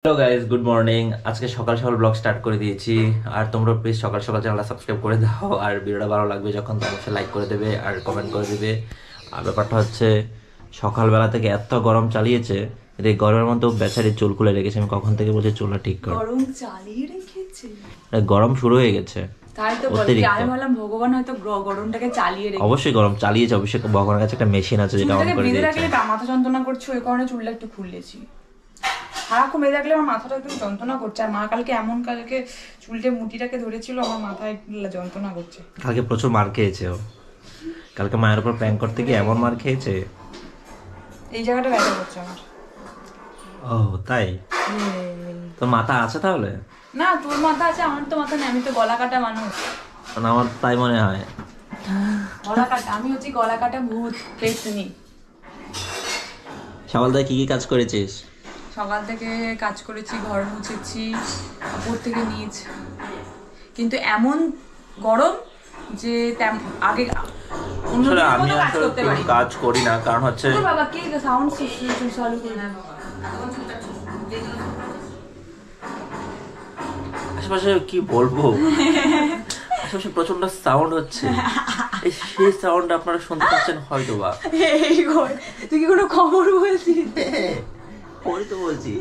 Hello guys, good morning. আজকে সকাল সকাল ব্লগ স্টার্ট করে দিয়েছি। আর তোমরা প্লিজ সকাল সকাল চ্যানেলটা সাবস্ক্রাইব করে দাও। আর ভিডিওটা ভালো লাগবে যখন অবশ্যই লাইক করে দেবে আর কমেন্ট করে দেবে। আর ব্যাপারটা হচ্ছে সকালবেলা থেকে এত গরম চালিয়েছে, এই গরমের মধ্যে বেচারি চুল খুলে রেখেছে। আমি কখন থেকে বলছি চুলটা ঠিক কর। গরম চালিয়ে রেখেছে, গরম শুরু হয়ে গেছে। তাই তো বলি, আমি ভাবলাম ভগবান হয়তো গরমটাকে চালিয়ে রেখেছে। অবশ্যই গরম চালিয়েছে, অবশ্যই ভগবানের কাছে একটা মেশিন আছে যেটা অন করে দিয়েছে। রাখলে মাথা যন্ত্রণা করছে, ওই কারণে চুলটা একটু খুলেছি। সারাক্ষণ বেঁধে রাখলে আমার মাথাটা একটু যন্ত্রণা করছে। আর মা কালকে চুলটে মুটিটাকে ধরেছিল, আমার মাথায় যন্ত্রণা করছে। কালকে প্রচুর মার খেয়েছে ও। কালকে মায়ের উপর প্র্যাঙ্ক করতে গিয়ে এমন মার খেয়েছে, এই জায়গাটা ব্যথা করছে আমার। ও তাই? তোর মাথা আছে তাহলে? না, তোর মাথা আছে, আমার তো মাথা নেই। আমি তো গলা কাটা মানুষ। আমার তাই মনে হয়। গলা কাটা, আমি হচ্ছি গলা কাটা ভূত পেতনি। সকাল থেকে কি কি কাজ করেছিস? সকাল থেকে কাজ করেছি, ঘর মুছেছি উপর থেকে নিচ। কিন্তু এমন গরম যে আগে আমি কাজ করি না, কারণ হচ্ছে বাবা কে সাউন্ড চালু করে না। আশেপাশে কি বলবো, আশেপাশে প্রচন্ড সাউন্ড হচ্ছে। সেই সাউন্ড আপনারা শুনতে পাচ্ছেন হয়তো বা। তুই কি কোনো খবর বলছিস? ওই তো বলছি,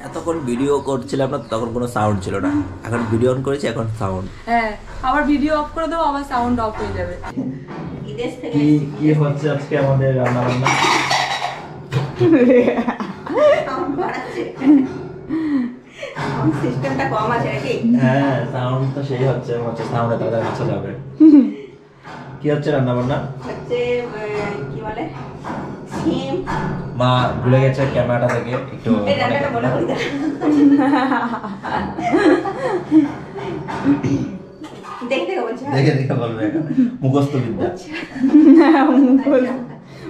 এতক্ষণ ভিডিও করছিলাম না, তখন কোনো সাউন্ড ছিল না। এখন ভিডিও অন করেছি, এখন সাউন্ড। হ্যাঁ, আবার ভিডিও অফ করে দেবো, আবার সাউন্ড অফ হয়ে যাবে। কি হচ্ছে আজকে আমাদের রান্না বান্না? সিস্টেমটা কম আছে নাকি? হ্যাঁ, সাউন্ড তো সেই হচ্ছে সাউন্ডে তাদের কাছে যাবে। কি হচ্ছে রান্না বান্না? হচ্ছে কি বলে, সিম। মা ভুলে গেছে ক্যামেরাটা থেকে একটু এই রান্নাটা বলে বলি দা। দেখে বলছি, দেখে বলবে। মুখস্থ বিদ্যা।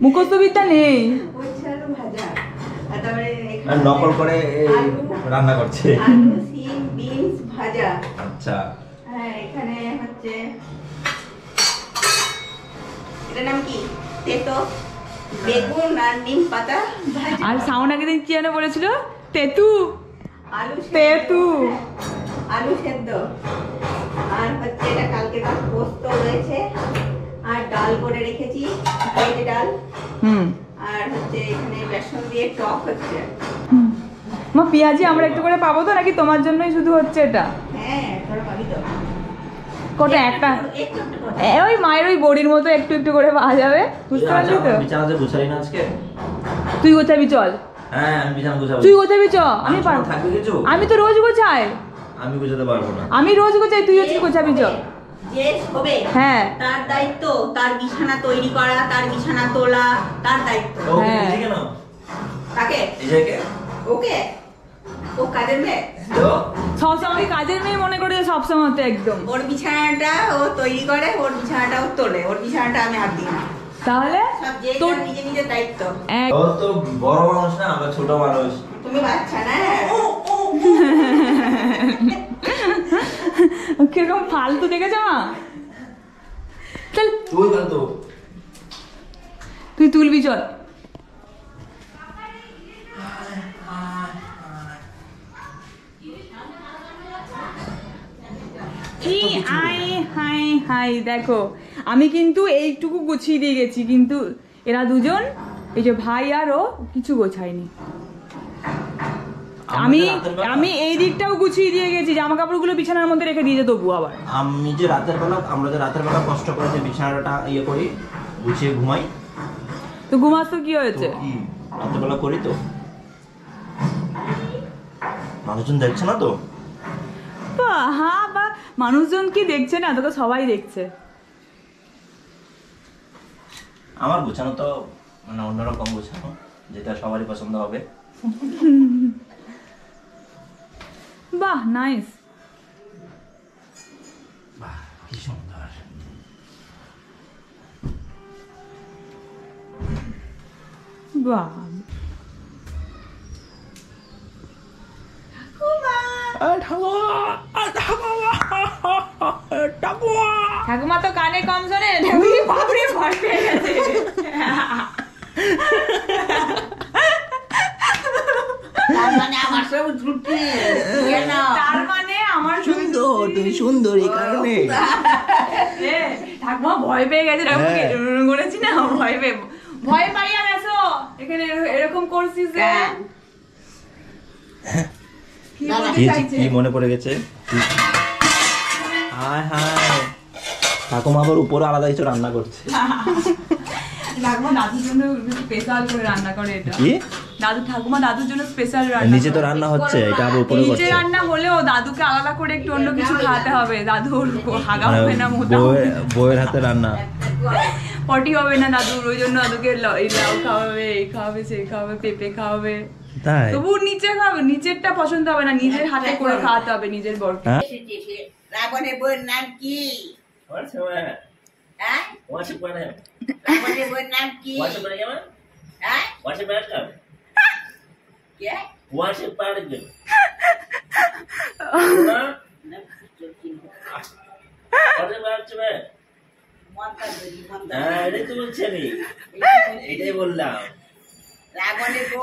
মুখস্থ বিদ্যা নেই। হচ্ছে আলু ভাজা, আর তারপরে আর নকল করে রান্না করছে। আলু, সিম, বিনস ভাজা। আচ্ছা, হ্যাঁ, এখানে হচ্ছে এটার নাম কি, তেতো, বেগুন আর নিম পাতা ভাজা। আর সাউন্ড আগের দিন কি যেন বলেছিল, তেতু। আলু তেতু, আলু সেদ্ধ। আর হচ্ছে এটা কালকে পোস্ত রয়েছে, আর ডাল করে রেখেছি, ভেজ ডাল। আর হচ্ছে এখানে বেসন দিয়ে টক হচ্ছে। মা পেঁয়াজি আমরা একটু করে পাবো তো, নাকি তোমার জন্যই শুধু হচ্ছে এটা? হ্যাঁ, ধরো পাবি তো। কটা? একটা একটু একটু করে। ওই মায়ের ওই বড়ির মতো একটু একটু করে পাওয়া যাবে, বুঝতে পারলি তো? বিছানা যে গুছাই না আজকে। তুই গোছাবি, চল। হ্যাঁ, আমি বিছানা গুছাবো। তুই গোছাবি, চ। আমি পারবো। থাকবে কিছু? আমি তো রোজ গোছাই। আমি গুছাতে পারবো না। আমি রোজ গোছাই, তুই হচ্ছে গোছাবি, চ। যে হবে হ্যাঁ, তার দায়িত্ব, তার বিছানা তৈরি করা, তার বিছানা তোলা, তার দায়িত্ব। হ্যাঁ। এই কেন? কাকে? এই যে কে? ওকে, ও কাজের মেয়ে। তো সবসময় কাজের মেয়ে মনে করে, সবসময় তো একদম। ওর বিছানাটা ও তৈরি করে, ওর বিছানাটা ও তোলে, ওর বিছানাটা আমি হাত দিই না। তাহলে সব যে তোর যার নিজের নিজের দায়িত্ব। ও তো বড় মানুষ না, আমরা ছোট মানুষ। তুমি বাচ্চা না। কিরকম ফালতু দেখেছো মা? চল তুই বল তো। তুই তুলবি, চল। হাই দেখো, আমি কিন্তু এইটুকু গুছিয়ে দিয়ে গেছি, কিন্তু এরা দুজন, এই যে ভাই আর ও, কিছু গোছায়নি। আমি এই দিকটাও গুছিয়ে দিয়ে গেছি, জামা কাপড়গুলো বিছানার মধ্যে রেখে দিয়েছে তবু আবার। আমরা যে রাতের বেলা কষ্ট করে যে বিছানাটা ইয়ে করি, গুছিয়ে ঘুমাই। তো ঘুমাস তো কি হয়েছে? কি রাতের বেলা করি তো, মানুষজন দেখছে না তো। হ্যাঁ, বা মানুষজন কি দেখছে না, তোকে সবাই দেখছে। আমার গোছানো তো মানে অন্যরকম গোছানো, যেটা সবারই পছন্দ হবে। বাহ, নাইস। বাহ, কি সুন্দর। বাহ, ঠাকুমা তো কানে কম শোনে, বাপরে ভয় পেয়ে গেছে। তার মানে আমার সব ত্রুটি কেন? তার মানে আমার সুন্দর, তুমি সুন্দর এই কারণে। ঠাকুমা ভয় পেয়ে গেছে, করেছি না ভয় পাইয়া গেছো এখানে এরকম করছিস যে। কি বলতে চাইছে? কি মনে পড়ে গেছে? হায় হায়, ঠাকুমা আবার উপরে আলাদা কিছু রান্না করছে। ঠাকুমা দাদুর জন্য স্পেশাল করে রান্না করে এটা। কি? ঠাকুমা দাদুর জন্য স্পেশাল রান্না। নিচে তো রান্না হচ্ছে, এটা আবার উপরে নিচে করছে। রান্না হলেও দাদুকে আলাদা করে একটু অন্য কিছু খাওয়াতে হবে। দাদুর হাগা হবে না, মোটা বউয়ের হাতে রান্না, পটি হবে না দাদুর, ওই জন্য দাদুকে লাউ খাওয়াবে, এই খাওয়াবে, সেই খাওয়াবে, পেঁপে খাওয়াবে। তাই তবু নিচে খাবে, নিচেরটা পছন্দ হবে না, নিজের হাতে করে খাওয়াতে হবে নিজের বরকে। রাবণের বউয়ের নাম কি? হ্যাঁ? রাবণের বউয়ের নাম কি? হ্যাঁ? কে?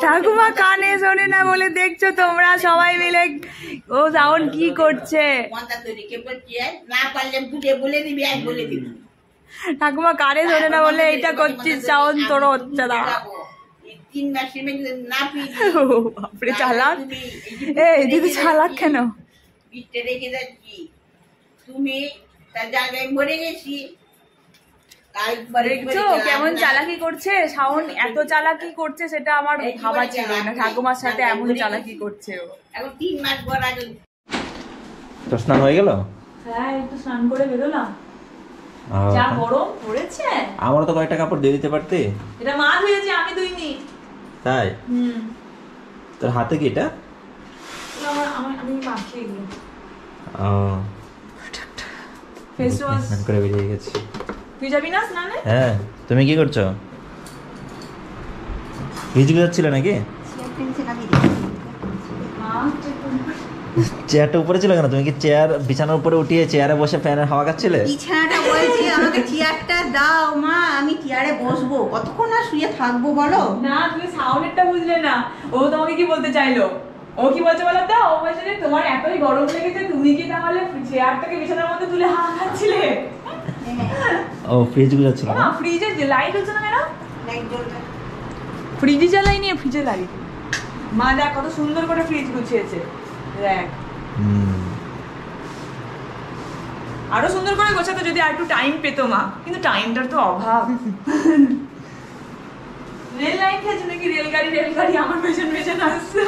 ঠাকুমা কানে শোনে না বলে দেখছো তোমরা সবাই মিলে ও সাউন্ড কি করছে। ঠাকুমা কানে শোনে না বলে এইটা করছিস, সাউন্ড তোর হচ্ছে না। বাপরে চালাক, এই দিদি চালাক কেন? তুমি তার জায়গায় মরে গেছি। দেখছো কেমন চালাকি করছে, শাওন এত চালাকি করছে সেটা আমার ভাবা ছিল না, ঠাকুমার সাথে এমন চালাকি করছে ও। এখন 3 মাস পর আগে তো স্নান হয়ে গেল? হ্যাঁ, একটু স্নান করে বেরোলাম। যা গরম পড়েছে। আমারও তো কয়েকটা কাপড় দিয়ে দিতে পারতে। এটা মা ধুয়েছে, আমি ধুইনি। তাই? তোর হাতে কি এটা? আমি মাখিয়ে এগুলো ফেস ওয়াশ করে বেরিয়ে গেছি। তুই যাবি না স্নানে? হ্যাঁ, তুমি কি করছো? ভিজে যাচ্ছিলে নাকি? চেয়ারটা উপরে ছিল কেন? তুমি কি চেয়ার বিছানার উপরে উঠিয়ে চেয়ারে বসে ফ্যানের হাওয়া খাচ্ছিলে? বিছানাটা বলছি আমাকে চেয়ারটা দাও মা, আমি চেয়ারে বসবো, কতক্ষণ আর শুয়ে থাকবো বলো? না, তুমি সাউন্ডেরটা বুঝলে না। ও তোমাকে কি বলতে চাইলো? ও কি বলছে বলো তো? ও বলছে যে তোমার এতই গরম লেগেছে, তুমি কি তাহলে চেয়ারটাকে বিছানার মধ্যে তুলে হাওয়া খাচ্ছিলে? ও ফ্রিজ গুলো ছিল না, ফ্রিজে লাইট হচ্ছে না কেন? ফ্রিজে জ্বালাইনি, ফ্রিজে লাইট। মা দেখ কত সুন্দর করে ফ্রিজ গুছিয়েছে, দেখ। আরো সুন্দর করে গোছাতো যদি আর একটু টাইম পেতো মা, কিন্তু টাইমটার তো অভাব। রেল লাইন খেয়েছে নাকি? রেলগাড়ি আমার পেছন পেছন আসছে।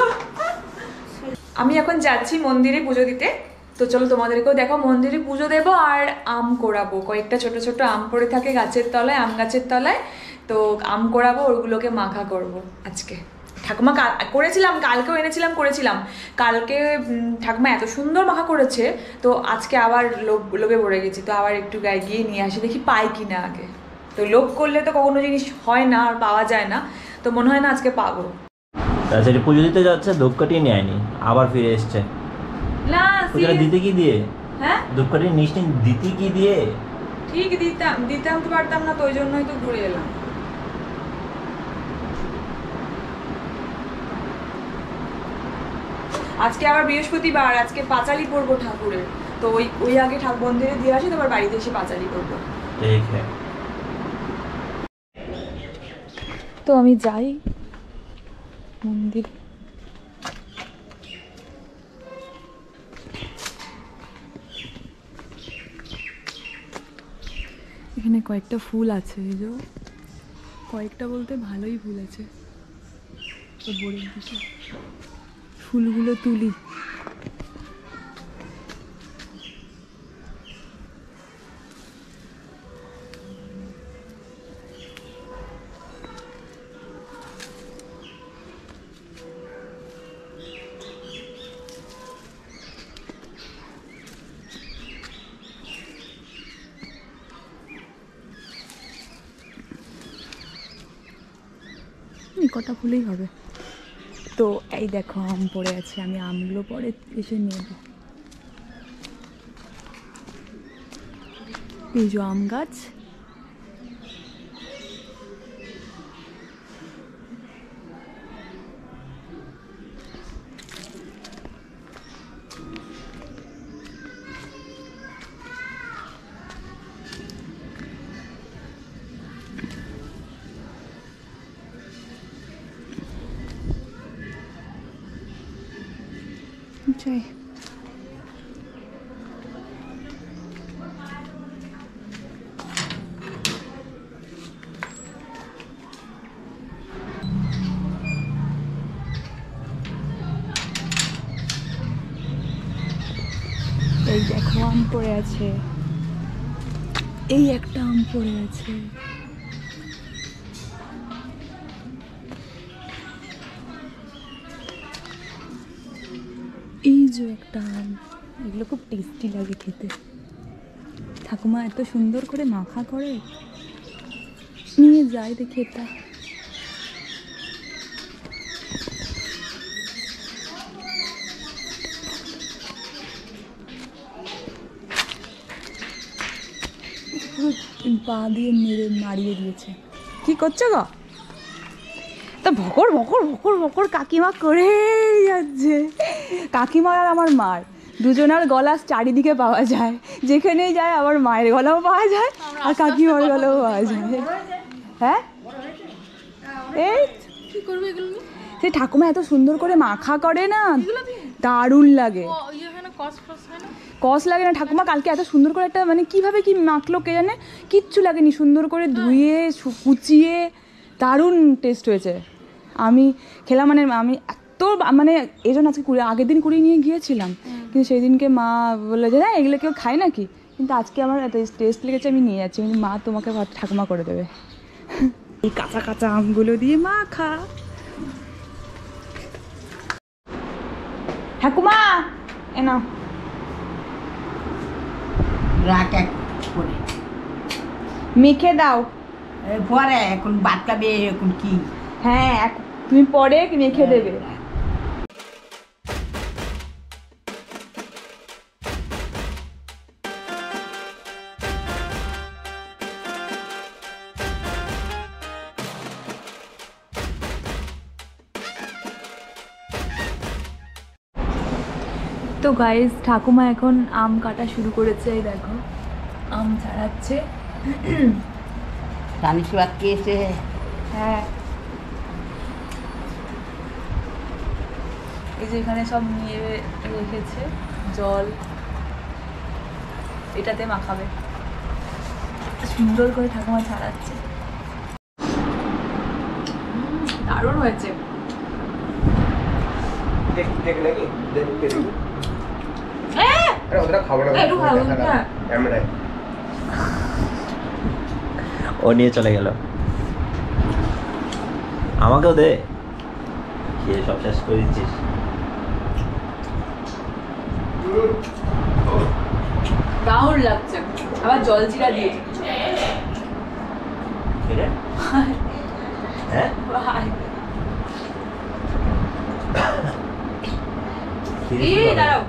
আমি এখন যাচ্ছি মন্দিরে পুজো দিতে, তো চলো তোমাদেরকেও দেখো। মন্দিরে পুজো দেবো আর আম কোড়াবো, কয়েকটা ছোট ছোট আম পড়ে থাকে গাছের তলায়, আম গাছের তলায়, তো আম কোড়াবো, ওগুলোকে মাখা করব আজকে। ঠাকুমা করেছিলাম, কালকেও এনেছিলাম, করেছিলাম কালকে। ঠাকুমা এত সুন্দর মাখা করেছে, তো আজকে আবার লোভে পড়ে গেছি, তো আবার একটু গায়ে গিয়ে নিয়ে আসি, দেখি পাই কিনা আগে। তো লোভ করলে তো কখনো জিনিস হয় না আর পাওয়া যায় না, তো মনে হয় না আজকে পাবো। তাছাড়া পুজো দিতে যাচ্ছে, ধূপকাঠি নিয়ে আয়নি, আবার ফিরে এসছে। না দিতে কি দিয়ে? হ্যাঁ, ধূপকাঠি নিশ্চিত দিতে কি দিয়ে? ঠিক দিতাম তো পারতাম না, তো ওই জন্যই তো ঘুরে এলাম। আজকে আবার বৃহস্পতিবার, আজকে পাঁচালি পড়বো ঠাকুরের, তো ওই আগে মন্দিরে দিয়ে আসি, তারপর বাড়িতে এসে পাঁচালি করবো। ঠিক আছে। তো আমি যাই মন্দির। এখানে কয়েকটা ফুল আছে, এই যে কয়েকটা বলতে ভালোই ফুল আছে, তো বোরের দিকে ফুলগুলো তুলি। কটা ফুলেই হবে। তো এই দেখো আম পড়ে আছে, আমি আমগুলো পরে এসে নেব। এই যে আম গাছ, যাই। এই দেখো আম পড়ে আছে, এই একটা আম পড়ে আছে। এই যে একটা আম, এগুলো খুব টেস্টি লাগে খেতে। ঠাকুমা এত সুন্দর করে মাখা করে, নিয়ে যাই দেখি এটা। পা দিয়ে মেরে মারিয়ে দিয়েছে। কি করছো গো? তা ভকর ভকর ভকর ভকর কাকিমা করে যাচ্ছে। কাকিমা আর আমার মার দুজনের গলা চারিদিকে পাওয়া যায়, যেখানেই যায় আমার মায়ের গলাও পাওয়া যায় আর কাকিমার গলাও পাওয়া যায়। হ্যাঁ, এই কি করবে এগুলো নিয়ে? সে ঠাকুমা এত সুন্দর করে মাখা করে না, দারুণ লাগে। ও ইয়ে হয় না, কস ফস হয় না? কস লাগে না, ঠাকুমা কালকে এত সুন্দর করে একটা মানে কিভাবে কি মাখলো কে জানে, কিচ্ছু লাগেনি, সুন্দর করে ধুয়ে কুচিয়ে দারুণ টেস্ট হয়েছে। আমি খেলাম, মানে আমি এত মানে এই জন্য আজকে আগের দিন কুড়িয়ে নিয়ে গিয়েছিলাম, কিন্তু সেই দিনকে মা বললো যে না এগুলো কেউ খায় নাকি, কিন্তু আজকে আমার এত টেস্ট লেগেছে আমি নিয়ে যাচ্ছি। মা তোমাকে ঠাকুমা করে দেবে। এই কাঁচা কাঁচা আমগুলো দিয়ে মাখা। ঠাকুমা এ নাও। রাখ এক করে মেখে দাও। পরে এখন বাচ্চাবে এখন কি? হ্যাঁ তুমি পরে মেখে দেবে। তো গাইস ঠাকুমা এখন আম কাটা শুরু করেছে, এই দেখো আম ছাড়াচ্ছে। রানীশিবাদ খেয়েছে। হ্যাঁ, এই যে এখানে সব নিয়ে রেখেছে জল, এটাতে মাখাবে। সুন্দর করে ঠাকুমা ছাড়াচ্ছে, দারুণ হয়েছে। ও নিয়ে চলে গেল, আমাকেও দে, খেয়ে সব শেষ করে দিচ্ছিস। দারুণ লাগছে, আবার জলজিরা দিয়েছি। হ্যাঁ দাঁড়াও,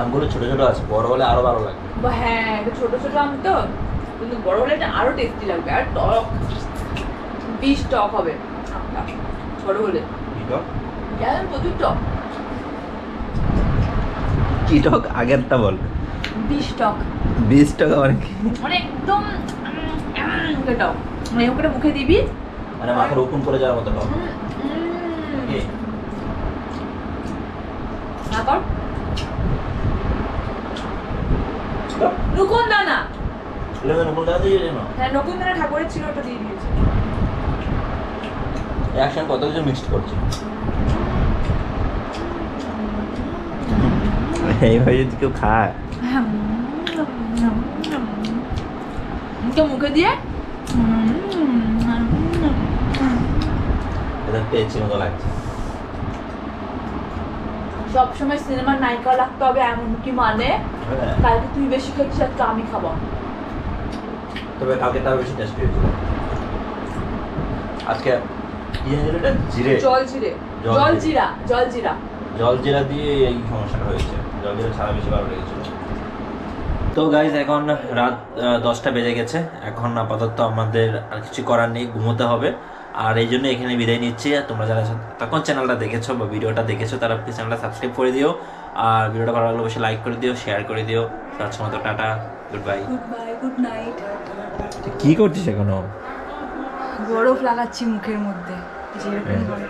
আমগুলো ছোট ছোট আছে, বড় হলে আরো ভালো লাগবে। হ্যাঁ এটা ছোট ছোট আম তো, কিন্তু বড় হলে এটা আরো টেস্টি লাগবে, আর টক, বিষ টক হবে আমটা ছোট হলে। প্রচুর টক। কি টক? আগেরটা বল। বিষ টক। 20 টাকা মানে কি? মানে একদম টক, মানে ওকে মুখে দিবি মানে মাথার উকুন করে যাওয়ার মতো টক। না কর নকুন দানা। নকুন দানা দিয়ে না? হ্যাঁ নকুন দানা ঠাকুরের ছিল, ওটা দিয়ে দিয়েছে। একসাথে কত কিছু মিক্সড করছি। এইভাবে যদি কেউ খায়, মুখে দিয়ে এটা পেয়েছি মতো লাগছে। সবসময় সিনেমার নায়িকা লাগতে হবে এমন কি মানে? কালকে তুই বেশি খেয়েছিস, আজকে আমি খাবো। তবে কালকে তার বেশি টেস্ট হয়েছিল। আজকে জিরে, জল জিরা দিয়ে এই সমস্যাটা হয়েছে। জল জিরা ছাড়া বেশি ভালো লেগেছিল। তো গাইজ এখন রাত 10টা বেজে গেছে। এখন আপাতত আমাদের আর কিছু করার নেই, ঘুমোতে হবে। আর এই জন্য এখানে বিদায় নিচ্ছি। আর তোমরা যারা তখন চ্যানেলটা দেখেছো বা ভিডিওটা দেখেছো তারা প্লিজ চ্যানেলটা সাবস্ক্রাইব করে দিও, আর ভিডিওটা ভালো লাগলে অবশ্যই লাইক করে দিও, শেয়ার করে দিও। আজকের মতো tata, good bye. Good bye, good night. কি করছিস এখনো? বরফ লাগাচ্ছি মুখের মধ্যে যেরকম হয়।